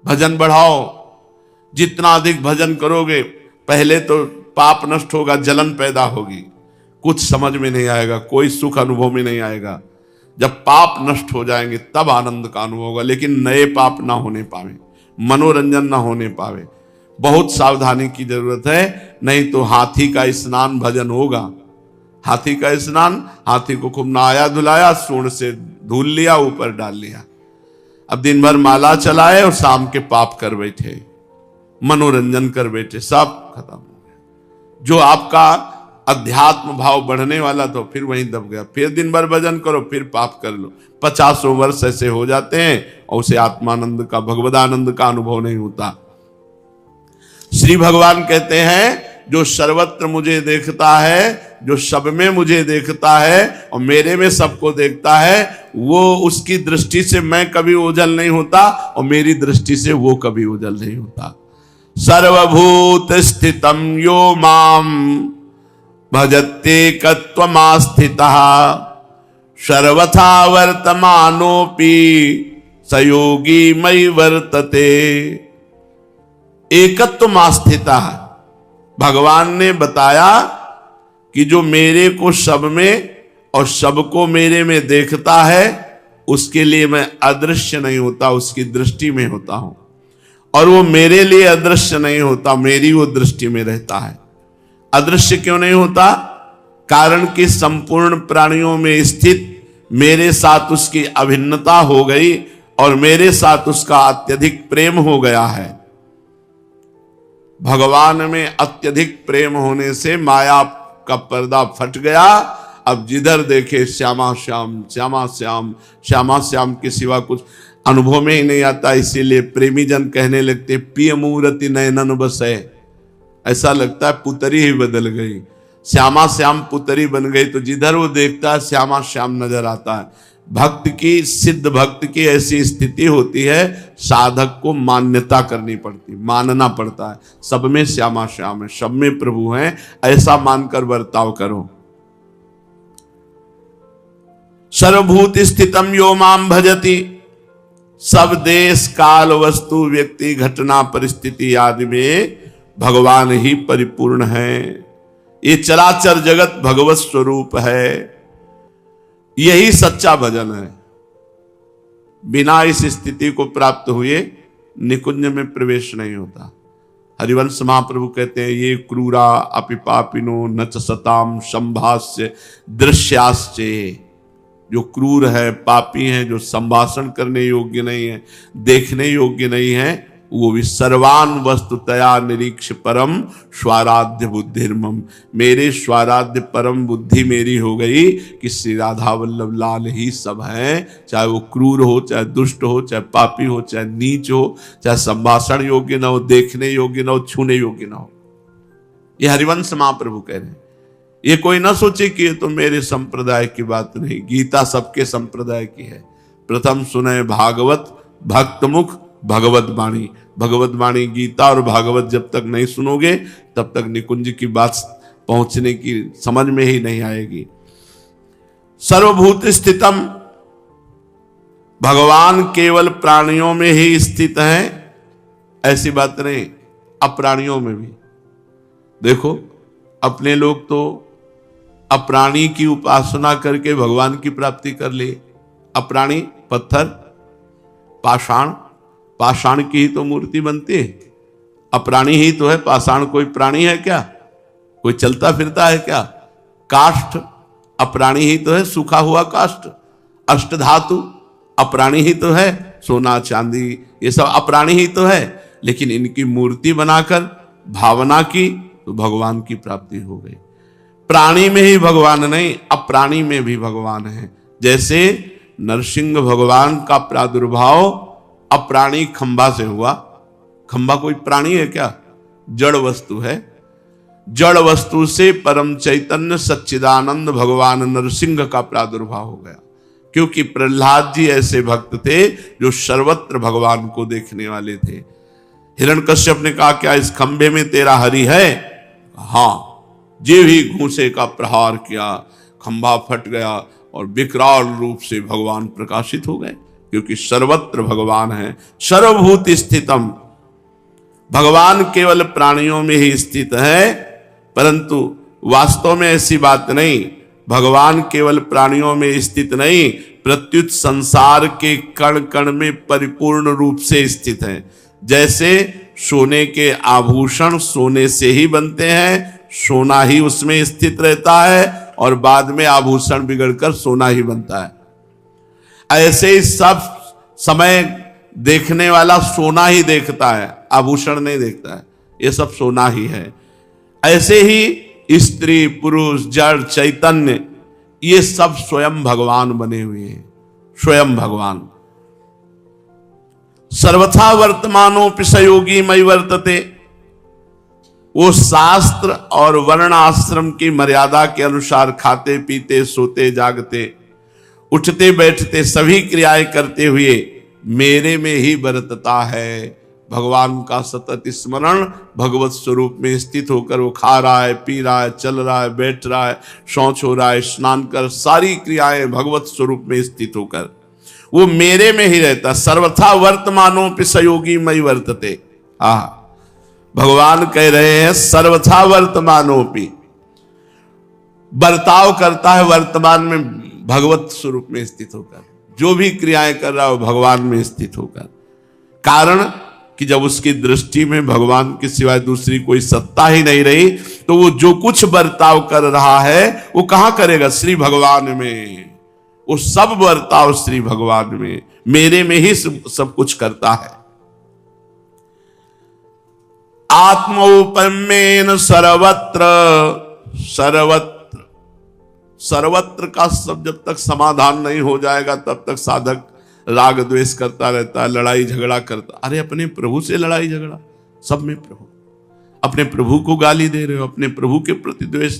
भजन बढ़ाओ, जितना अधिक भजन करोगे पहले तो पाप नष्ट होगा, जलन पैदा होगी, कुछ समझ में नहीं आएगा, कोई सुख अनुभव में नहीं आएगा। जब पाप नष्ट हो जाएंगे तब आनंद का अनुभव होगा, लेकिन नए पाप ना होने पावे, मनोरंजन ना होने पावे। बहुत सावधानी की जरूरत है, नहीं तो हाथी का स्नान भजन होगा। हाथी का स्नान, हाथी को खूब नहाया धुलाया, सूंड से धुल लिया, ऊपर डाल लिया, अब दिन भर माला चलाए और शाम के पाप कर बैठे, मनोरंजन कर बैठे, सब खत्म हो गया। जो आपका अध्यात्म भाव बढ़ने वाला तो फिर वहीं दब गया। फिर दिन भर भजन करो, फिर पाप कर लो, 50 वर्ष ऐसे हो जाते हैं और उसे आत्मानंद का, भगवदानंद का अनुभव नहीं होता। श्री भगवान कहते हैं जो सर्वत्र मुझे देखता है, जो सब में मुझे देखता है और मेरे में सबको देखता है, वो उसकी दृष्टि से मैं कभी ओझल नहीं होता और मेरी दृष्टि से वो कभी ओझल नहीं होता। सर्वभूत स्थितम यो माम भजत्येकत्वमास्थितः सर्वथा वर्तमानोपि सयोगी मयि वर्तते। एकत्वमास्थितः, भगवान ने बताया कि जो मेरे को सब में और सबको मेरे में देखता है, उसके लिए मैं अदृश्य नहीं होता, उसकी दृष्टि में होता हूं, और वो मेरे लिए अदृश्य नहीं होता, मेरी वो दृष्टि में रहता है। अदृश्य क्यों नहीं होता? कारण कि संपूर्ण प्राणियों में स्थित मेरे साथ उसकी अभिन्नता हो गई और मेरे साथ उसका अत्यधिक प्रेम हो गया है। भगवान में अत्यधिक प्रेम होने से माया का पर्दा फट गया। अब जिधर देखे श्यामा श्याम, श्यामा श्याम, श्यामा श्याम के सिवा कुछ अनुभव में ही नहीं आता। इसीलिए प्रेमी जन कहने लगते पिय मूर्ति नयनन बसे। ऐसा लगता है पुतरी ही बदल गई, श्यामा श्याम पुतरी बन गई, तो जिधर वो देखता है श्यामा श्याम नजर आता है। भक्त की, सिद्ध भक्त की ऐसी स्थिति होती है, साधक को मान्यता करनी पड़ती, मानना पड़ता है। सब में श्यामा श्याम है, सब में प्रभु हैं, ऐसा मानकर बर्ताव करो। सर्वभूत स्थितम यो माम भजति, सब देश काल वस्तु व्यक्ति घटना परिस्थिति आदि में भगवान ही परिपूर्ण है। ये चराचर जगत भगवत स्वरूप है, यही सच्चा भजन है। बिना इस स्थिति को प्राप्त हुए निकुंज में प्रवेश नहीं होता। हरिवंश महाप्रभु कहते हैं ये क्रूरा अपि पापिनो न च सताम संभाष्य दृश्याश्चे। जो क्रूर है, पापी हैं, जो संभाषण करने योग्य नहीं है, देखने योग्य नहीं है, वो भी सर्वान वस्तुतया निरीक्ष परम स्वाराध्य बुद्धिर्मम। मेरे स्वाराध्य परम बुद्धि मेरी हो गई कि श्री राधा वल्लभ लाल ही सब हैं। चाहे वो क्रूर हो, चाहे दुष्ट हो, चाहे पापी हो, चाहे नीच हो, चाहे संभाषण योग्य ना हो, देखने योग्य ना हो, छूने योग्य ना हो। ये हरिवंश महाप्रभु कह रहे हैं। ये कोई ना सोचे कि ये तो मेरे संप्रदाय की बात नहीं, गीता सबके संप्रदाय की है। प्रथम सुने भागवत भक्त मुख भगवत वाणी। भगवत वाणी गीता और भागवत जब तक नहीं सुनोगे तब तक निकुंज की बात पहुंचने की समझ में ही नहीं आएगी। सर्वभूत स्थितम, भगवान केवल प्राणियों में ही स्थित है ऐसी बात नहीं, अप्राणियों में भी। देखो अपने लोग तो अप्राणी की उपासना करके भगवान की प्राप्ति कर ली। अप्राणी पत्थर, पाषाण, पाषाण की ही तो मूर्ति बनती है। अप्राणी ही तो है पाषाण, कोई प्राणी है क्या? कोई चलता फिरता है क्या? काष्ठ अप्राणी ही तो है, सूखा हुआ काष्ठ। अष्टधातु अप्राणी ही तो है, सोना चांदी ये सब अप्राणी ही तो है। लेकिन इनकी मूर्ति बनाकर भावना की तो भगवान की प्राप्ति हो गई। प्राणी में ही भगवान नहीं, अप्राणी में भी भगवान है। जैसे नरसिंह भगवान का प्रादुर्भाव अप्राणी खंबा से हुआ। खंबा कोई प्राणी है क्या? जड़ वस्तु है। जड़ वस्तु से परम चैतन्य सच्चिदानंद भगवान नरसिंह का प्रादुर्भाव हो गया, क्योंकि प्रहलाद जी ऐसे भक्त थे जो सर्वत्र भगवान को देखने वाले थे। हिरण्यकश्यप ने कहा क्या इस खंबे में तेरा हरि है? हाँ। जे भी घूंसे का प्रहार किया, खंभा फट गया और विकराल रूप से भगवान प्रकाशित हो गए। क्योंकि सर्वत्र भगवान है। सर्वभूत स्थितम, भगवान केवल प्राणियों में ही स्थित है, परंतु वास्तव में ऐसी बात नहीं। भगवान केवल प्राणियों में स्थित नहीं, प्रत्युत संसार के कण कण में परिपूर्ण रूप से स्थित है। जैसे सोने के आभूषण सोने से ही बनते हैं, सोना ही उसमें स्थित रहता है और बाद में आभूषण बिगड़कर सोना ही बनता है, ऐसे ही सब समय देखने वाला सोना ही देखता है, आभूषण नहीं देखता है, ये सब सोना ही है। ऐसे ही स्त्री पुरुष जड़ चैतन्य ये सब स्वयं भगवान बने हुए हैं, स्वयं भगवान। सर्वथा वर्तमानोपि स योगी मयि वर्तते, वो शास्त्र और वर्ण आश्रम की मर्यादा के अनुसार खाते पीते सोते जागते उठते बैठते सभी क्रियाएं करते हुए मेरे में ही बरतता है। भगवान का सतत स्मरण, भगवत स्वरूप में स्थित होकर वो खा रहा है, पी रहा है, चल रहा है, बैठ रहा है, शौच हो रहा है, स्नान कर, सारी क्रियाएं भगवत स्वरूप में स्थित होकर वो मेरे में ही रहता। सर्वथा वर्तमानोपि स योगी मयि वर्तते। भगवान कह रहे हैं सर्वथा वर्तमानोपि, बर्ताव करता है वर्तमान में भगवत स्वरूप में स्थित होकर, जो भी क्रियाएं कर रहा है भगवान में स्थित होकर। कारण कि जब उसकी दृष्टि में भगवान के सिवाय दूसरी कोई सत्ता ही नहीं रही, तो वो जो कुछ बर्ताव कर रहा है वो कहां करेगा? श्री भगवान में। वो सब बर्ताव श्री भगवान में, मेरे में ही सब कुछ करता है। आत्मौपम्येन सर्वत्र, सर्वत्र सर्वत्र का सब जब तक समाधान नहीं हो जाएगा तब तक साधक राग द्वेष करता रहता है, लड़ाई झगड़ा करता। अरे अपने प्रभु से लड़ाई झगड़ा, सब में प्रभु, अपने प्रभु को गाली दे रहे हो, अपने प्रभु के प्रति द्वेष।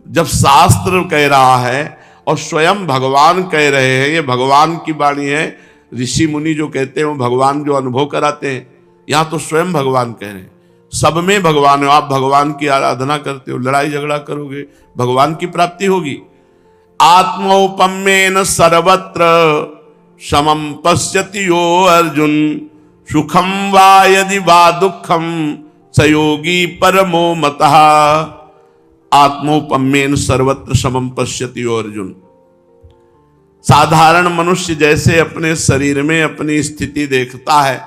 जब शास्त्र कह रहा है और स्वयं भगवान कह रहे हैं, ये भगवान की वाणी है। ऋषि मुनि जो कहते हैं वो भगवान जो अनुभव कराते हैं, यहां तो स्वयं भगवान कह रहे हैं सब में भगवान हो। आप भगवान की आराधना करते हो, लड़ाई झगड़ा करोगे, भगवान की प्राप्ति होगी। आत्मौपम्येन सर्वत्र समम पश्यति यो अर्जुन, सुखम वा यदि वा दुखम स योगी परमो मतः। आत्मौपम्येन सर्वत्र समम पश्यति यो अर्जुन। साधारण मनुष्य जैसे अपने शरीर में अपनी स्थिति देखता है,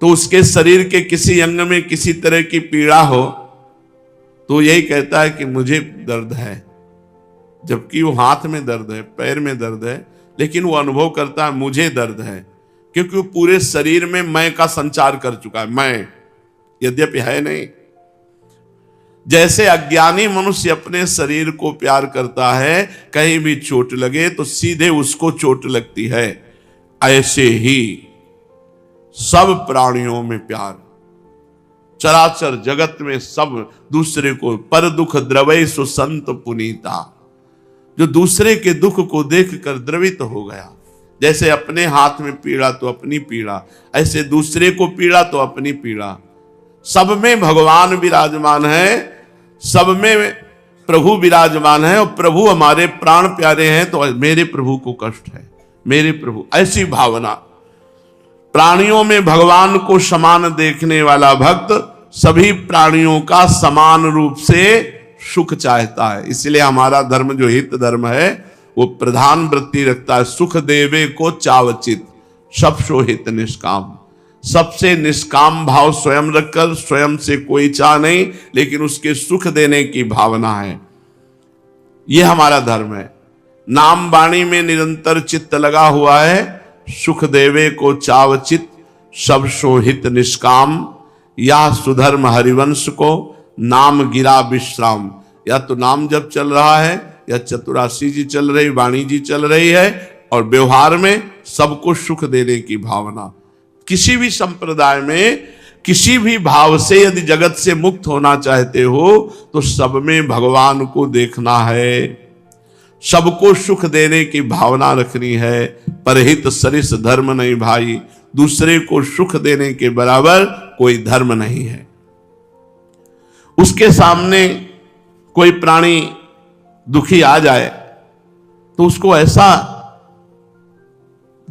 तो उसके शरीर के किसी अंग में किसी तरह की पीड़ा हो तो यही कहता है कि मुझे दर्द है, जबकि वो हाथ में दर्द है, पैर में दर्द है, लेकिन वो अनुभव करता है मुझे दर्द है, क्योंकि वो पूरे शरीर में मैं का संचार कर चुका है। मैं यद्यपि है नहीं। जैसे अज्ञानी मनुष्य अपने शरीर को प्यार करता है, कहीं भी चोट लगे तो सीधे उसको चोट लगती है, ऐसे ही सब प्राणियों में प्यार। चराचर जगत में सब दूसरे को पर दुख द्रवै सुसंत पुनीता, जो दूसरे के दुख को देखकर द्रवित हो गया। जैसे अपने हाथ में पीड़ा तो अपनी पीड़ा, ऐसे दूसरे को पीड़ा तो अपनी पीड़ा। सब में भगवान विराजमान है, सब में प्रभु विराजमान है, और प्रभु हमारे प्राण प्यारे हैं, तो मेरे प्रभु को कष्ट है, मेरे प्रभु, ऐसी भावना। प्राणियों में भगवान को समान देखने वाला भक्त सभी प्राणियों का समान रूप से सुख चाहता है। इसलिए हमारा धर्म जो हित धर्म है वो प्रधान वृत्ति रखता है, सुख देवे को चावचित सब सो हित निष्काम। सबसे निष्काम भाव स्वयं रखकर, स्वयं से कोई चाह नहीं, लेकिन उसके सुख देने की भावना है। यह हमारा धर्म है। नाम वाणी में निरंतर चित्त लगा हुआ है। सुख देवे को चावचित सब सोहित निष्काम, या सुधर्म हरिवंश को नाम गिरा विश्राम। या तो नाम जब चल रहा है, या चतुरासी जी चल रही, वाणी जी चल रही है, और व्यवहार में सबको सुख देने की भावना। किसी भी संप्रदाय में किसी भी भाव से यदि जगत से मुक्त होना चाहते हो तो सब में भगवान को देखना है, सबको सुख देने की भावना रखनी है। परहित सरिस धर्म नहीं भाई, दूसरे को सुख देने के बराबर कोई धर्म नहीं है। उसके सामने कोई प्राणी दुखी आ जाए तो उसको ऐसा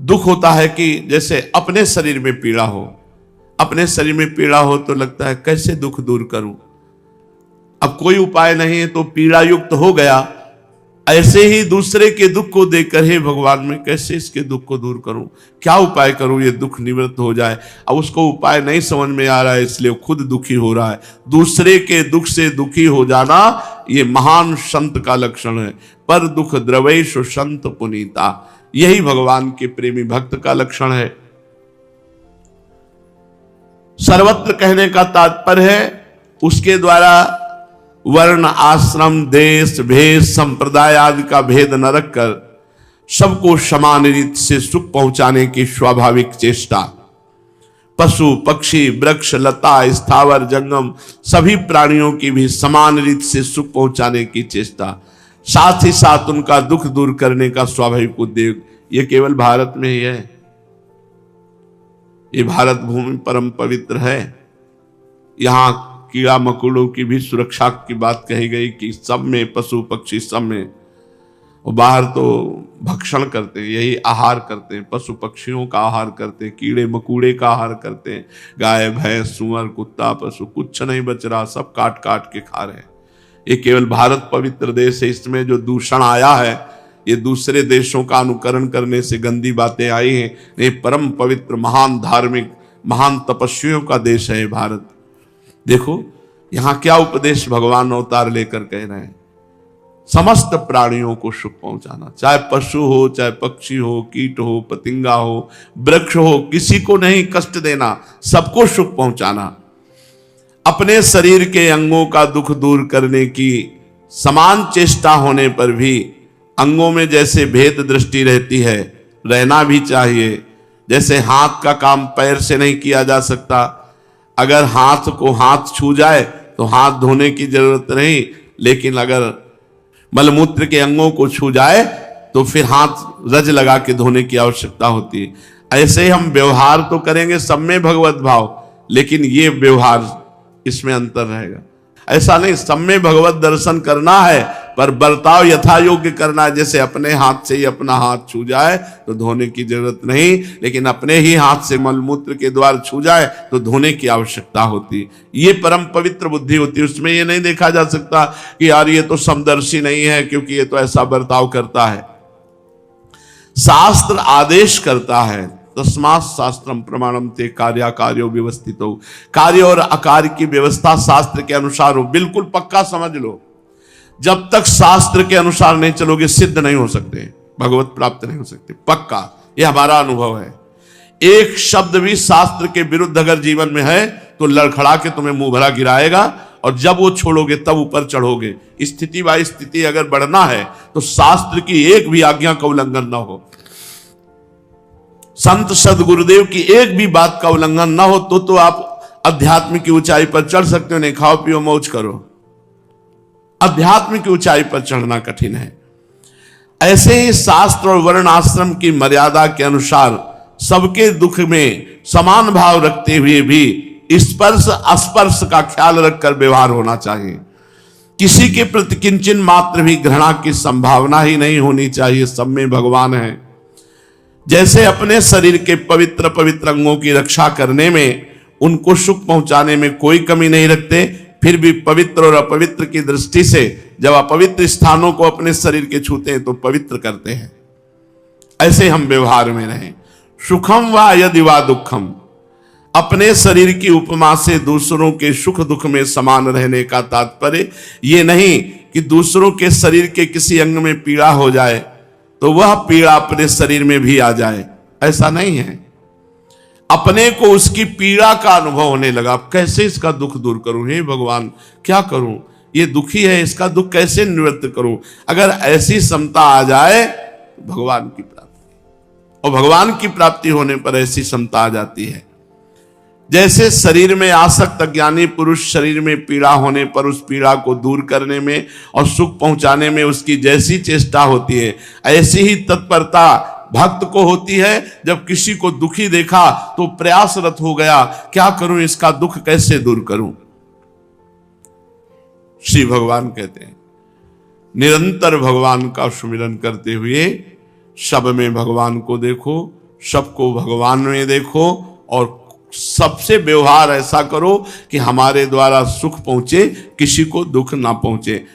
दुख होता है कि जैसे अपने शरीर में पीड़ा हो, अपने शरीर में पीड़ा हो तो लगता है कैसे दुख दूर करूं, अब कोई उपाय नहीं है तो पीड़ा युक्त हो गया। ऐसे ही दूसरे के दुख को देखकर, हे भगवान मैं कैसे इसके दुख को दूर करूं, क्या उपाय करूं ये दुख निवृत्त हो जाए। अब उसको उपाय नहीं समझ में आ रहा है, इसलिए वो खुद दुखी हो रहा है। दूसरे के दुख से दुखी हो जाना ये महान संत का लक्षण है। पर दुख द्रवेश संत पुनीता, यही भगवान के प्रेमी भक्त का लक्षण है। सर्वत्र कहने का तात्पर्य है उसके द्वारा वर्ण आश्रम देश भेद संप्रदाय आदि का भेद न रखकर सबको समान रीति से सुख पहुंचाने की स्वाभाविक चेष्टा। पशु पक्षी वृक्ष लता स्थावर जंगम सभी प्राणियों की भी समान रीति से सुख पहुंचाने की चेष्टा, साथ ही साथ उनका दुख दूर करने का स्वाभाविक उद्देश्य। ये केवल भारत में ही है। ये भारत भूमि परम पवित्र है। यहां कीड़ा मकोड़ों की भी सुरक्षा की बात कही गई कि सब में पशु पक्षी सब में, और बाहर तो भक्षण करते हैं, यही आहार करते हैं, पशु पक्षियों का आहार करते हैं, कीड़े मकोड़े का आहार करते हैं। गाय भैंस सुअर कुत्ता पशु कुछ नहीं बच रहा, सब काट काट के खा रहे हैं। ये केवल भारत पवित्र देश है, इसमें जो दूषण आया है ये दूसरे देशों का अनुकरण करने से गंदी बातें आई हैं। ये परम पवित्र महान धार्मिक महान तपस्वियों का देश है भारत। देखो यहां क्या उपदेश भगवान अवतार लेकर कह रहे हैं, समस्त प्राणियों को सुख पहुंचाना, चाहे पशु हो चाहे पक्षी हो कीट हो पतिंगा हो वृक्ष हो, किसी को नहीं कष्ट देना, सबको सुख पहुंचाना। अपने शरीर के अंगों का दुख दूर करने की समान चेष्टा होने पर भी अंगों में जैसे भेद दृष्टि रहती है, रहना भी चाहिए। जैसे हाथ का काम पैर से नहीं किया जा सकता, अगर हाथ को हाथ छू जाए तो हाथ धोने की जरूरत नहीं, लेकिन अगर मलमूत्र के अंगों को छू जाए तो फिर हाथ रज लगा के धोने की आवश्यकता होती है। ऐसे हम व्यवहार तो करेंगे सब में भगवत भाव, लेकिन ये व्यवहार इसमें अंतर रहेगा। ऐसा नहीं सब में भगवत दर्शन करना है, पर बर्ताव यथा योग्य करना है। जैसे अपने हाथ से ही अपना हाथ छू जाए तो धोने की जरूरत नहीं, लेकिन अपने ही हाथ से मलमूत्र के द्वार छू जाए तो धोने की आवश्यकता होती। ये परम पवित्र बुद्धि होती है। उसमें ये नहीं देखा जा सकता कि यार ये तो समदर्शी नहीं है क्योंकि ये तो ऐसा बर्ताव करता है। शास्त्र आदेश करता है, तस्मात् शास्त्रम प्रमाणम ते कार्याकार्यो व्यवस्थितो, कार्य और अकार्य की व्यवस्था शास्त्र के अनुसार हो। बिल्कुल पक्का समझ लो, जब तक शास्त्र के अनुसार नहीं चलोगे सिद्ध नहीं हो सकते, भगवत प्राप्त नहीं हो सकते, पक्का। यह हमारा अनुभव है। एक शब्द भी शास्त्र के विरुद्ध अगर जीवन में है तो लड़खड़ा के तुम्हें मुंह भरा गिराएगा, और जब वो छोड़ोगे तब ऊपर चढ़ोगे। स्थिति बाई स्थिति अगर बढ़ना है तो शास्त्र की एक भी आज्ञा का उल्लंघन न हो, संत सदगुरुदेव की एक भी बात का उल्लंघन न हो तो आप अध्यात्म की ऊंचाई पर चढ़ सकते हो। नहीं खाओ पियो मौज करो, अध्यात्म की ऊंचाई पर चढ़ना कठिन है। ऐसे ही शास्त्र और वर्ण आश्रम की मर्यादा के अनुसार सबके दुख में समान भाव रखते हुए भी स्पर्श अस्पर्श का ख्याल रखकर व्यवहार होना चाहिए। किसी के प्रति किंचन मात्र भी घृणा की संभावना ही नहीं होनी चाहिए। सब में भगवान है। जैसे अपने शरीर के पवित्र पवित्र अंगों की रक्षा करने में, उनको सुख पहुंचाने में कोई कमी नहीं रखते, फिर भी पवित्र और अपवित्र की दृष्टि से जब अपवित्र स्थानों को अपने शरीर के छूते हैं तो पवित्र करते हैं। ऐसे हम व्यवहार में रहें। सुखम व यदि वा दुखम, अपने शरीर की उपमा से दूसरों के सुख दुख में समान रहने का तात्पर्य ये नहीं कि दूसरों के शरीर के किसी अंग में पीड़ा हो जाए तो वह पीड़ा अपने शरीर में भी आ जाए, ऐसा नहीं है। अपने को उसकी पीड़ा का अनुभव होने लगा, कैसे इसका दुख दूर करूं, हे भगवान क्या करूं, ये दुखी है, इसका दुख कैसे निवृत्त करूं। अगर ऐसी क्षमता आ जाए भगवान की प्राप्ति, और भगवान की प्राप्ति होने पर ऐसी क्षमता आ जाती है। जैसे शरीर में आसक्त अज्ञानी पुरुष शरीर में पीड़ा होने पर उस पीड़ा को दूर करने में और सुख पहुंचाने में उसकी जैसी चेष्टा होती है, ऐसी ही तत्परता भक्त को होती है। जब किसी को दुखी देखा तो प्रयासरत हो गया, क्या करूं, इसका दुख कैसे दूर करूं। श्री भगवान कहते हैं निरंतर भगवान का सुमिरन करते हुए सब में भगवान को देखो, सबको भगवान में देखो और सबसे व्यवहार ऐसा करो कि हमारे द्वारा सुख पहुंचे, किसी को दुख ना पहुंचे।